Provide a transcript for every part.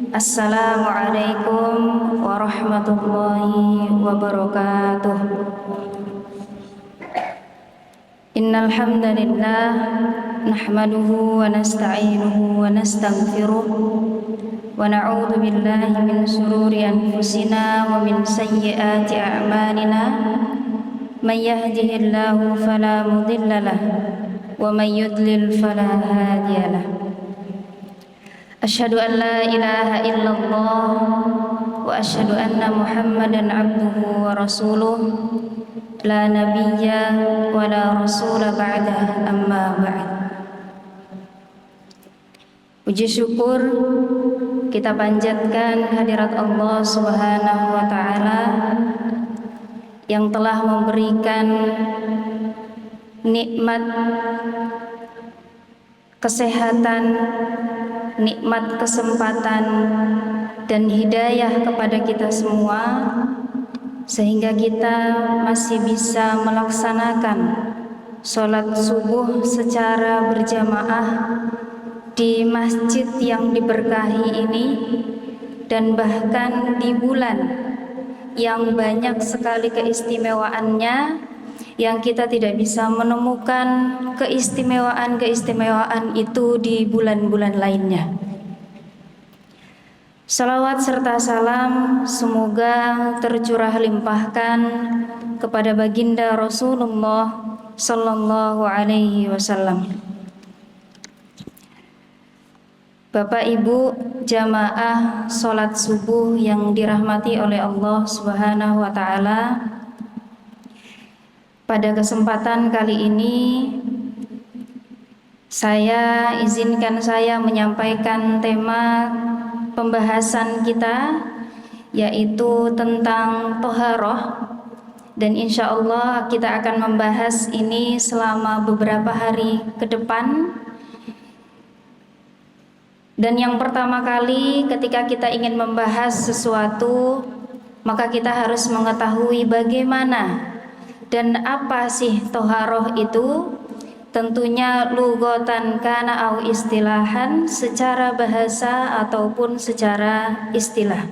Assalamualaikum warahmatullahi wabarakatuh. Innal hamdalillah nahmaduhu wa nasta'inuhu wa nastaghfiruh wa na'udzu billahi min shururi anfusina wa min sayyiati a'malina. May yahdihillahu fala mudilla lahu wa may yudlil fala hadiya lahu. Asyhadu an la ilaha illallah wa asyhadu anna Muhammadan abduhu wa rasuluh la nabiyya wa la rasula ba'dah amma ba'd. Puji syukur kita panjatkan hadirat Allah Subhanahu wa taala yang telah memberikan nikmat kesehatan, nikmat kesempatan dan hidayah kepada kita semua, sehingga kita masih bisa melaksanakan sholat subuh secara berjamaah di masjid yang diberkahi ini, dan bahkan di bulan yang banyak sekali keistimewaannya, yang kita tidak bisa menemukan keistimewaan itu di bulan-bulan lainnya. Salawat serta salam semoga tercurah limpahkan kepada baginda Rasulullah Sallallahu Alaihi Wasallam. Bapak Ibu jamaah sholat subuh yang dirahmati oleh Allah Subhanahu wa taala, pada kesempatan kali ini izinkan saya menyampaikan tema pembahasan kita, yaitu tentang toharoh, dan insya Allah kita akan membahas ini selama beberapa hari ke depan. Dan yang pertama kali ketika kita ingin membahas sesuatu, maka kita harus mengetahui bagaimana dan apa sih toharoh itu. Tentunya lugatan kana au istilahan, secara bahasa ataupun secara istilah.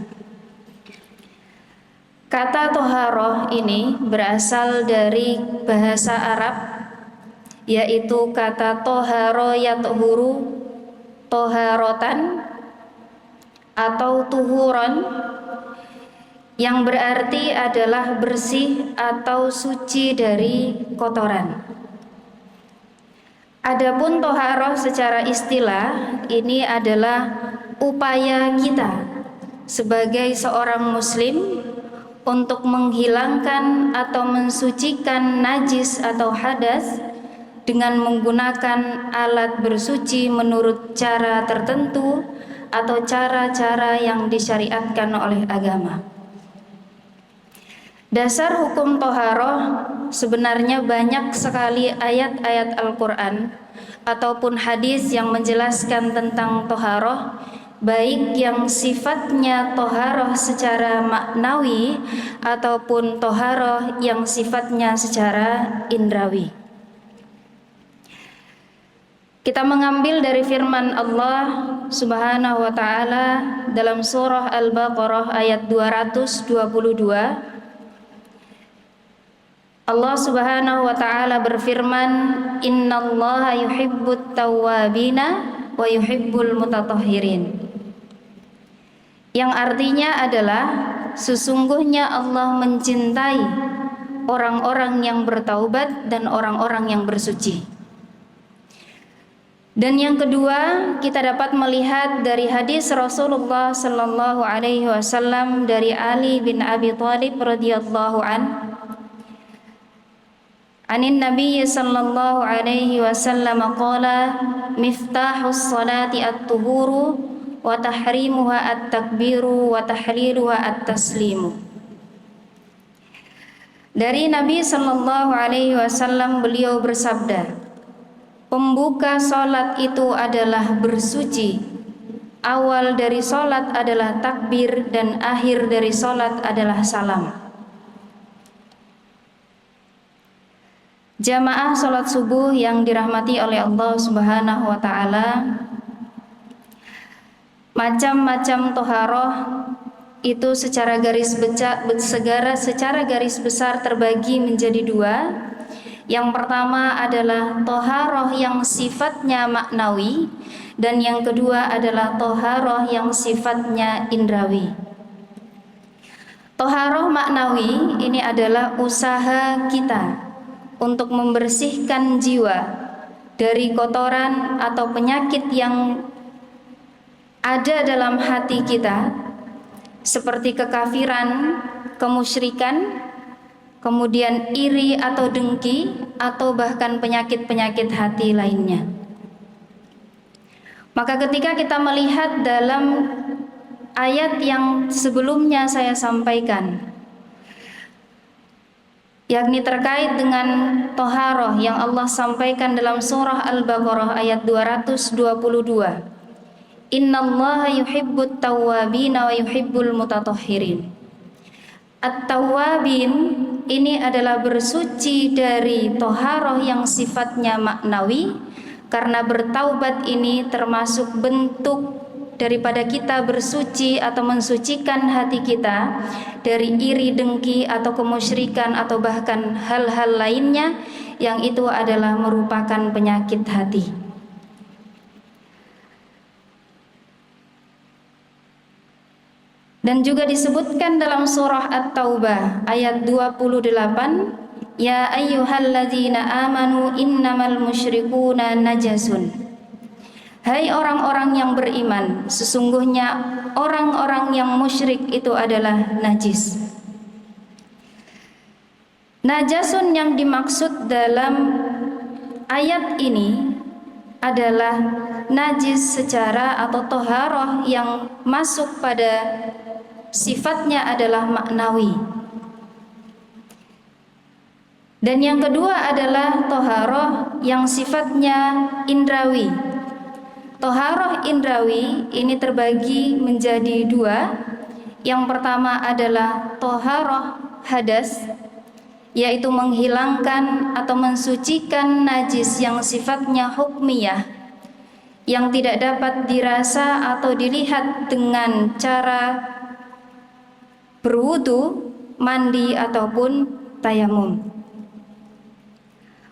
Kata toharoh ini berasal dari bahasa Arab, yaitu kata toharo yatuhuru, toharotan atau tuhuron, yang berarti adalah bersih atau suci dari kotoran. Adapun toharoh secara istilah ini adalah upaya kita sebagai seorang muslim untuk menghilangkan atau mensucikan najis atau hadas dengan menggunakan alat bersuci menurut cara tertentu atau cara-cara yang disyariatkan oleh agama. Dasar hukum toharoh sebenarnya banyak sekali ayat-ayat Al-Quran ataupun hadis yang menjelaskan tentang toharoh, baik yang sifatnya toharoh secara maknawi ataupun toharoh yang sifatnya secara indrawi. Kita mengambil dari firman Allah Subhanahu wa taala dalam surah Al-Baqarah ayat 222. Allah Subhanahu wa taala berfirman, innallaha yuhibbut tawwabina wa yuhibbul mutatahhirin. Yang artinya adalah sesungguhnya Allah mencintai orang-orang yang bertaubat dan orang-orang yang bersuci. Dan yang kedua, kita dapat melihat dari hadis Rasulullah sallallahu alaihi wasallam dari Ali bin Abi Thalib radhiyallahu anhu, Anin Nabi sallallahu alaihi wasallam qala miftahus salati at-tuhuru wa tahrimuha at-takbiru wa tahliluha at-taslimu. Dari Nabi sallallahu alaihi wasallam beliau bersabda, pembuka salat itu adalah bersuci. Awal dari salat adalah takbir dan akhir dari salat adalah salam. Jamaah sholat subuh yang dirahmati oleh Allah Subhanahu wa ta'ala, Macam-macam toharoh itu secara garis besar terbagi menjadi dua. Yang pertama adalah toharoh yang sifatnya maknawi, dan yang kedua adalah toharoh yang sifatnya indrawi. Toharoh maknawi ini adalah usaha kita untuk membersihkan jiwa dari kotoran atau penyakit yang ada dalam hati kita, seperti kekafiran, kemusyrikan, kemudian iri atau dengki, atau bahkan penyakit-penyakit hati lainnya. Maka ketika kita melihat dalam ayat yang sebelumnya saya sampaikan, yakni terkait dengan toharoh yang Allah sampaikan dalam surah Al-Baqarah ayat 222, Innallaha yuhibbut tawwabina wa yuhibbul mutatahhirin. At-tawwabin ini adalah bersuci dari toharoh yang sifatnya maknawi, karena bertaubat ini termasuk bentuk daripada kita bersuci atau mensucikan hati kita dari iri, dengki, atau kemusyrikan, atau bahkan hal-hal lainnya yang itu adalah merupakan penyakit hati. Dan juga disebutkan dalam surah At-Taubah ayat 28, Ya ayyuhalladzina amanu innamal musyrikuna najasun. Hai orang-orang yang beriman, sesungguhnya orang-orang yang musyrik itu adalah najis. Najasun yang dimaksud dalam ayat ini adalah najis secara atau toharoh yang masuk pada sifatnya adalah maknawi. Dan yang kedua adalah toharoh yang sifatnya indrawi. Toharoh indrawi ini terbagi menjadi dua. Yang pertama adalah toharoh hadas, yaitu menghilangkan atau mensucikan najis yang sifatnya hukmiyah, yang tidak dapat dirasa atau dilihat dengan cara berwudu, mandi, ataupun tayamum.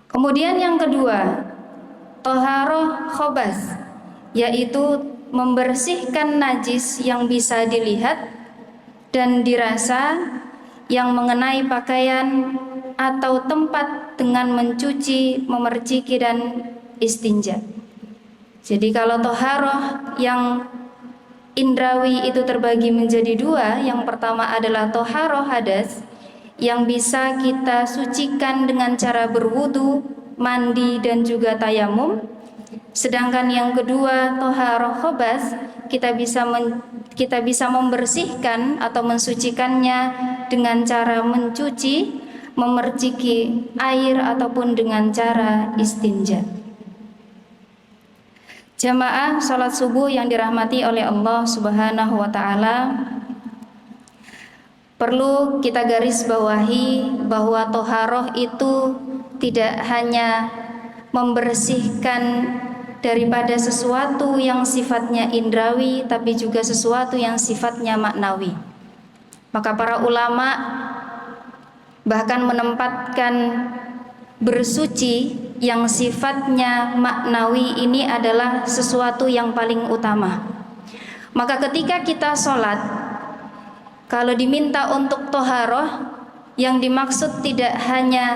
Kemudian yang kedua, toharoh khobas, yaitu membersihkan najis yang bisa dilihat dan dirasa, yang mengenai pakaian atau tempat dengan mencuci, memerciki, dan istinja. Jadi kalau toharoh yang indrawi itu terbagi menjadi dua. Yang pertama adalah toharoh hadas, yang bisa kita sucikan dengan cara berwudu, mandi, dan juga tayamum. Sedangkan yang kedua, toharoh khobas, kita bisa membersihkan atau mensucikannya dengan cara mencuci, memerciki air, ataupun dengan cara istinja. Jamaah salat subuh yang dirahmati oleh Allah Subhanahu wa ta'ala, perlu kita garis bawahi bahwa toharoh itu tidak hanya membersihkan daripada sesuatu yang sifatnya indrawi, tapi juga sesuatu yang sifatnya maknawi. Maka para ulama bahkan menempatkan bersuci yang sifatnya maknawi ini adalah sesuatu yang paling utama. Maka ketika kita sholat, kalau diminta untuk toharoh, yang dimaksud tidak hanya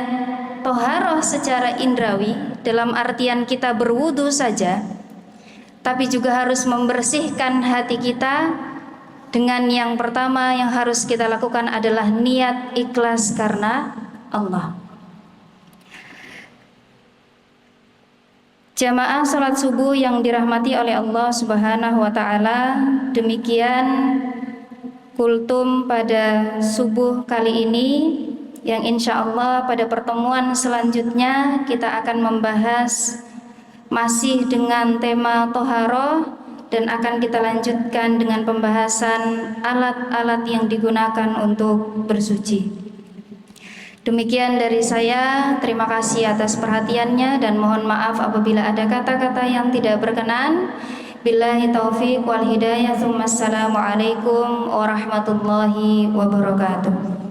toharoh secara indrawi dalam artian kita berwudu saja, tapi juga harus membersihkan hati kita. Dengan yang pertama yang harus kita lakukan adalah niat ikhlas karena Allah. Jamaah salat subuh yang dirahmati oleh Allah Subhanahu wa ta'ala, demikian kultum pada subuh kali ini, yang insya Allah pada pertemuan selanjutnya kita akan membahas masih dengan tema toharoh, dan akan kita lanjutkan dengan pembahasan alat-alat yang digunakan untuk bersuci. Demikian dari saya, terima kasih atas perhatiannya dan mohon maaf apabila ada kata-kata yang tidak berkenan. Billahi taufiq wal hidayah. Assalamualaikum warahmatullahi wabarakatuh.